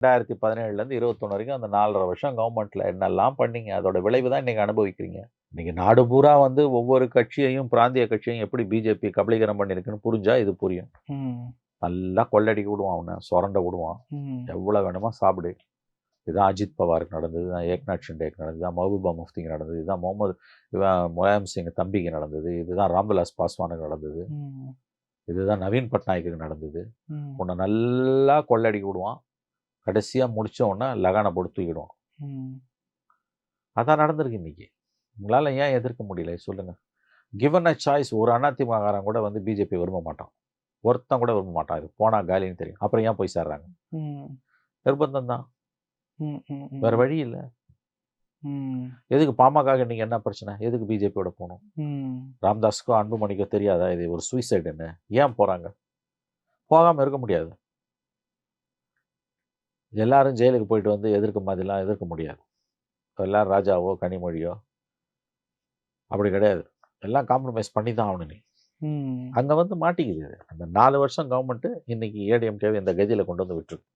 2017லேருந்து 21 வரைக்கும் அந்த 4½ வருஷம் கவர்மெண்ட்ல என்னெல்லாம் பண்ணீங்க? அதோட விளைவு தான் இன்னைக்கு அனுபவிக்கிறீங்க. இன்னைக்கு நாடு பூரா வந்து ஒவ்வொரு கட்சியையும், பிராந்திய கட்சியையும் எப்படி பிஜேபி கபளீகரம் பண்ணியிருக்குன்னு புரிஞ்சா இது புரியும். ம். நல்லா கொள்ளடிக்க விடுவான் அவன, சொரண்ட விடுவான். ம். எவ்வளோ வேணுமோ சாப்பிடு. இதுதான் அஜித் பவாருக்கு நடந்தது, இதுதான் ஏக்நாத் ஷிண்டேக்கு நடந்தது, இதுதான் மஹபூபா முஃப்திக்கு நடந்தது, இதுதான் முலாயம் சிங் தம்பிக்கு நடந்தது, இதுதான் ராம்விலாஸ் பாஸ்வானுக்கு நடந்தது, ம். இதுதான் நவீன் பட்நாயக்குக்கு நடந்தது. ம். உன்னை நல்லா கொள்ளடிக்க விடுவான். கடைசியா முடிச்ச உடனே லகானை போட்டு தூக்கிடுவான். ம். அதான் நடந்திருக்கு இன்னைக்கு. உங்களால ஏன் எதிர்க்க முடியல சொல்லுங்க? கிவன் அ சாய்ஸ் ஒரு அதிமுககாரன் கூட வந்து பிஜேபி விரும்ப மாட்டான். ஒருத்தன் கூட விரும்ப மாட்டான். இது போனா காலின்னு தெரியும். அப்புறம் ஏன் போய் சேர்றாங்க? ம். நிர்பந்தம் தான். ம். ம். வேற ம். வழி இல்ல. ம். எதுக்கு பாமகவுக்கு இன்னைக்கு என்ன பிரச்சனை? எதுக்கு பிஜேபியோட போணும்? ம். ராமதாஸுக்கோ, அன்புமணிக்கோ தெரியாதா இது ஒரு சூசைடுன்னு? ஏன் போறாங்க? போகாம இருக்க முடியாது. எல்லாரும் ஜெயிலுக்கு போயிட்டு வந்து எதிர்க்க மாதிரிலாம் எதிர்க்க முடியாது. எல்லாரும் ராஜாவோ, கனிமொழியோ அப்படி கிடையாது. எல்லாம் காம்ப்ரமைஸ் பண்ணி தான் ஆகணும் நீ. ம். அங்க வந்து மாட்டிக்குது இது. அந்த 4 வருஷம் கவர்மெண்ட் இன்னைக்கு ஏடிஎம்கேவை இந்த கதியில கொண்டு வந்து விட்டுருக்கு.